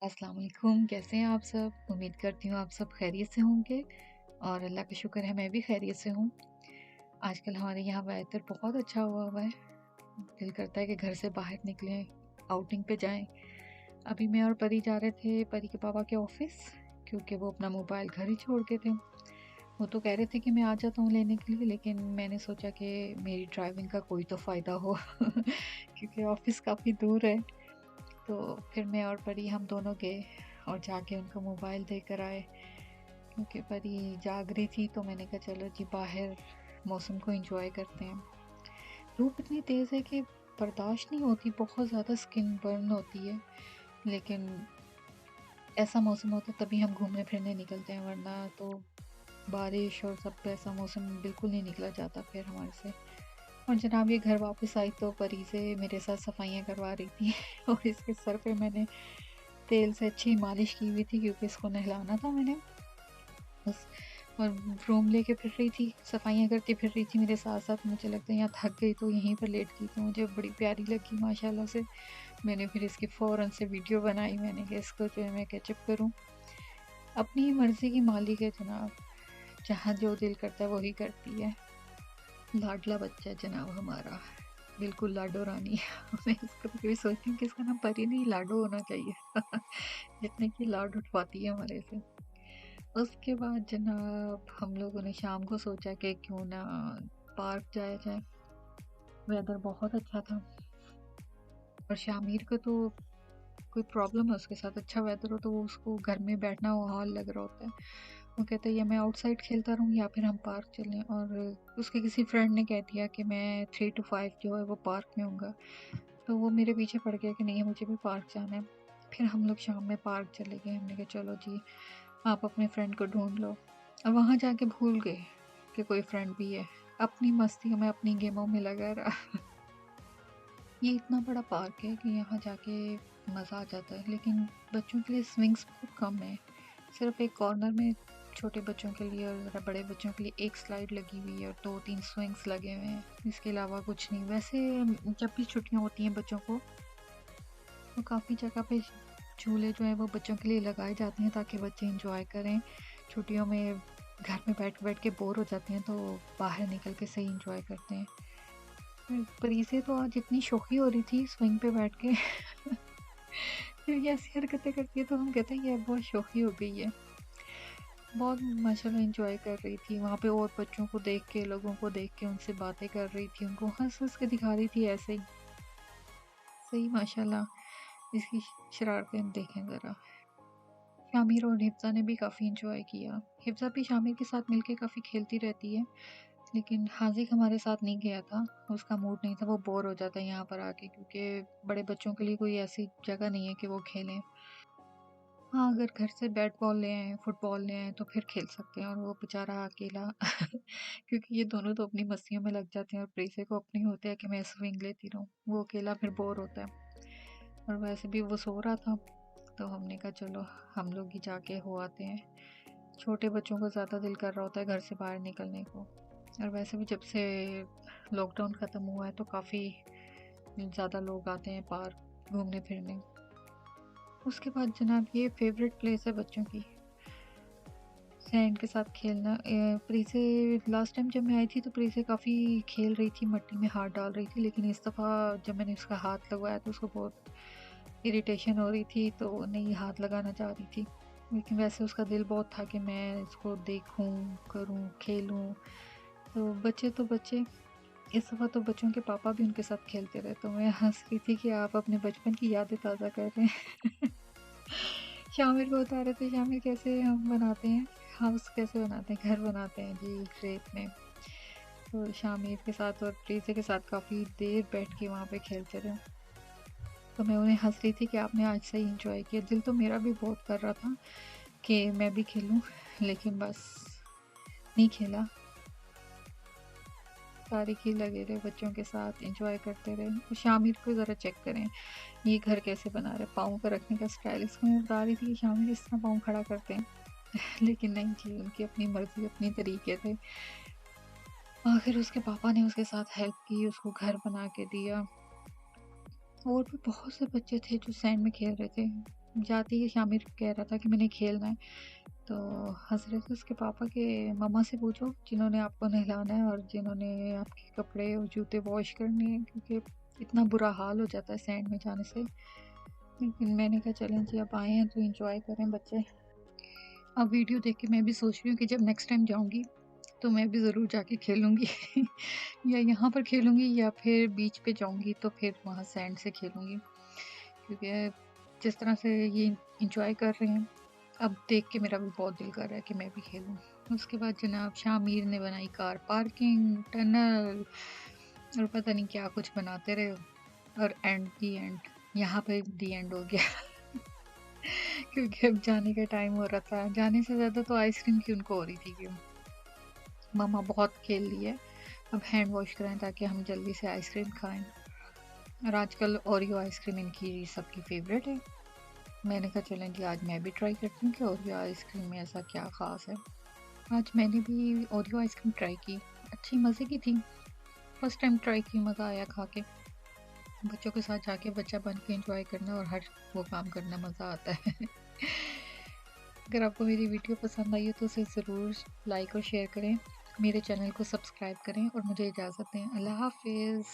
अस्सलाम वालेकुम, कैसे हैं आप सब? उम्मीद करती हूँ आप सब खैरियत से होंगे और अल्लाह का शुक्र है मैं भी खैरियत से हूँ। आजकल हमारे यहाँ वेदर बहुत अच्छा हुआ है। दिल करता है कि घर से बाहर निकलें, आउटिंग पे जाएँ। अभी मैं और परी जा रहे थे परी के पापा के ऑफ़िस क्योंकि वो अपना मोबाइल घर ही छोड़ के थे। वो तो कह रहे थे कि मैं आ जाता हूँ लेने के लिए, लेकिन मैंने सोचा कि मेरी ड्राइविंग का कोई तो फ़ायदा हो क्योंकि ऑफ़िस काफ़ी दूर है। तो फिर मैं और परी हम दोनों गए और जाके उनको मोबाइल देकर आए क्योंकि परी जाग रही थी, तो मैंने कहा चलो जी बाहर मौसम को एंजॉय करते हैं। धूप इतनी तेज़ है कि बर्दाश्त नहीं होती, बहुत ज़्यादा स्किन बर्न होती है, लेकिन ऐसा मौसम होता है तभी हम घूमने फिरने निकलते हैं, वरना तो बारिश और सब पे ऐसा मौसम बिल्कुल नहीं निकला जाता फिर हमारे से। और जनाब ये घर वापस आई तो परी से मेरे साथ सफाइयाँ करवा रही थी और इसके सर पे मैंने तेल से अच्छी मालिश की हुई थी क्योंकि इसको नहलाना था मैंने। बस और ब्रूम लेके फिर रही थी, सफाइयाँ करती फिर रही थी मेरे साथ-साथ। मुझे लगता है यहाँ थक गई तो यहीं पर लेट गई, तो मुझे बड़ी प्यारी लगी माशाल्लाह से। मैंने फिर इसकी फ़ौरन से वीडियो बनाई, मैंने कहा इसको जो है मैं कैचअप करूँ। अपनी ही मर्ज़ी की मालिक है जनाब, जहाँ जो दिल करता है वही करती है। लाडला बच्चा है जनाब हमारा, बिल्कुल लाडो रानी। मैं इसको कभी-कभी सोचती हूँ कि इसका नाम परी नहीं लाडो होना चाहिए। जितने की लाड उठवाती है हमारे से। उसके बाद जनाब हम लोगों ने शाम को सोचा कि क्यों ना पार्क जाया जाए। वेदर बहुत अच्छा था और शामिर को तो कोई प्रॉब्लम है उसके साथ, अच्छा वेदर हो तो वो उसको घर में बैठना हाल लग रहा होता है। वो कहता है या मैं आउटसाइड खेलता रहूँ या फिर हम पार्क चलें, और उसके किसी फ्रेंड ने कह दिया कि मैं 3 टू 5 जो है वो पार्क में होऊँगा। तो वो मेरे पीछे पड़ गया कि नहीं मुझे भी पार्क जाना है। फिर हम लोग शाम में पार्क चले गए, हमने कहा चलो जी आप अपने फ्रेंड को ढूँढ लो। और वहाँ जाके भूल गए कि कोई फ्रेंड भी है। अपनी मस्तियों में, अपनी गेमों में लगा रहा। ये इतना बड़ा पार्क है कि यहाँ जाके मज़ा आ जाता है, लेकिन बच्चों के लिए स्विंग्स बहुत कम है। सिर्फ़ एक कॉर्नर में छोटे बच्चों के लिए और ज़रा बड़े बच्चों के लिए एक स्लाइड लगी हुई है और 2-3 स्विंग्स लगे हुए हैं। इसके अलावा कुछ नहीं। वैसे जब भी छुट्टियाँ होती हैं बच्चों को, तो काफ़ी जगह पे झूले जो हैं वो बच्चों के लिए लगाए जाते हैं ताकि बच्चे एंजॉय करें। छुट्टियों में घर में बैठ बैठ के बोर हो जाते हैं, तो बाहर निकल के सही एंजॉय करते हैं। परी से तो आज इतनी शोखी हो रही थी स्विंग पे बैठ के। फिर ये ऐसी हरकतें करती है तो हम कहते हैं ये बहुत शोखी हो गई है। बहुत माशाल्लाह एंजॉय कर रही थी वहाँ पे, और बच्चों को देख के, लोगों को देख के उनसे बातें कर रही थी, उनको हंस हंस के दिखा रही थी ऐसे ही। सही माशाल्लाह इसकी शरारतें देखें ज़रा। शामिर और हिफ्ज़ा ने भी काफ़ी एंजॉय किया। हिफ्ज़ा भी शामिर के साथ मिलके काफ़ी खेलती रहती है, लेकिन हाज़िक हमारे साथ नहीं गया था, उसका मूड नहीं था, वो बोर हो जाता है यहाँ पर आके क्योंकि बड़े बच्चों के लिए कोई ऐसी जगह नहीं है कि वो खेलें। हाँ, अगर घर से बैट बॉल ले आएँ, फुटबॉल ले आएँ तो फिर खेल सकते हैं, और वो बेचारा अकेला क्योंकि ये दोनों तो अपनी मस्तियों में लग जाते हैं और प्रीति को अपनी होता है कि मैं स्विंग लेती रहूँ, वो अकेला फिर बोर होता है। और वैसे भी वो सो रहा था, तो हमने कहा चलो हम लोग ही जाके हो आते हैं। छोटे बच्चों को ज़्यादा दिल कर रहा होता है घर से बाहर निकलने को, और वैसे भी जब से लॉकडाउन ख़त्म हुआ है तो काफ़ी ज़्यादा लोग आते हैं पार्क घूमने फिरने। उसके बाद जनाब ये फेवरेट प्लेस है बच्चों की, सैंड के साथ खेलना। प्रीति लास्ट टाइम जब मैं आई थी तो प्रीति काफ़ी खेल रही थी, मिट्टी में हाथ डाल रही थी, लेकिन इस दफ़ा जब मैंने उसका हाथ लगवाया तो उसको बहुत इरिटेशन हो रही थी, तो वो नहीं हाथ लगाना चाह रही थी। लेकिन वैसे उसका दिल बहुत था कि मैं इसको देखूं, करूं, खेलूं। तो बच्चे तो बच्चे, इस दफ़ा तो बच्चों के पापा भी उनके साथ खेलते रहे, तो मैं हंस रही थी कि आप अपने बचपन की यादें ताज़ा कर रहे हैं। शामिर को बता रहे थे शामिर कैसे हम बनाते हैं, हाउस कैसे बनाते हैं, घर बनाते हैं जी रेत में। तो शामिर के साथ और प्रीति के साथ काफ़ी देर बैठ के वहाँ पे खेलते रहे। तो मैं उन्हें हंस रही थी कि आपने आज सही इंजॉय किया। दिल तो मेरा भी बहुत कर रहा था कि मैं भी खेलूं, लेकिन बस नहीं खेला। सारे ही लगे रहे बच्चों के साथ, एंजॉय करते रहे। और शामिर को ज़रा चेक करें ये घर कैसे बना रहे, पाँव का रखने का स्टाइल। इसको मैं बता रही थी कि शामिर इस तरह पाँव खड़ा करते हैं। लेकिन नहीं जी, उनकी अपनी मर्जी, अपनी तरीके थे। आखिर उसके पापा ने उसके साथ हेल्प की, उसको घर बना के दिया। और भी बहुत से बच्चे थे जो सैंड में खेल रहे थे। जाते ही शामिर कह रहा था कि मैंने खेलना है, तो हंस रहे थे उसके पापा के मम्मा से पूछो जिन्होंने आपको नहलाना है और जिन्होंने आपके कपड़े और जूते वॉश करने हैं, क्योंकि इतना बुरा हाल हो जाता है सैंड में जाने से। लेकिन मैंने कहा चलें जी, अब आए हैं तो एंजॉय करें बच्चे। अब वीडियो देख के मैं भी सोच रही हूँ कि जब नेक्स्ट टाइम जाऊँगी तो मैं भी ज़रूर जाके खेलूँगी या यहाँ पर खेलूँगी या फिर बीच पे जाऊँगी तो फिर वहाँ सैंड से खेलूँगी, क्योंकि जिस तरह से ये एंजॉय कर रहे हैं, अब देख के मेरा भी बहुत दिल कर रहा है कि मैं भी खेलूँ। उसके बाद जनाब शामिर ने बनाई कार पार्किंग, टनल और पता नहीं क्या कुछ बनाते रहे, और एंड यहाँ पे दी एंड हो गया क्योंकि अब जाने का टाइम हो रहा था। जाने से ज़्यादा तो आइसक्रीम की उनको हो रही थी कि मम्मा बहुत खेल ली है, अब हैंड वॉश करें ताकि हम जल्दी से आइसक्रीम खाएँ। और आजकल ओरियो आइसक्रीम इनकी सबकी फ़ेवरेट है। मैंने कहा चलें जी, आज मैं भी ट्राई करती हूँ कि ओरियो आइसक्रीम में ऐसा क्या ख़ास है। आज मैंने भी ओरियो आइसक्रीम ट्राई की, अच्छी मज़े की थी। फर्स्ट टाइम ट्राई की, मज़ा आया खा के। बच्चों के साथ जाके बच्चा बन के एंजॉय करना और हर वो काम करना मज़ा आता है अगर आपको मेरी वीडियो पसंद आई हो तो उसे ज़रूर लाइक और शेयर करें, मेरे चैनल को सब्सक्राइब करें और मुझे इजाज़त दें। अल्लाह हाफ़िज़।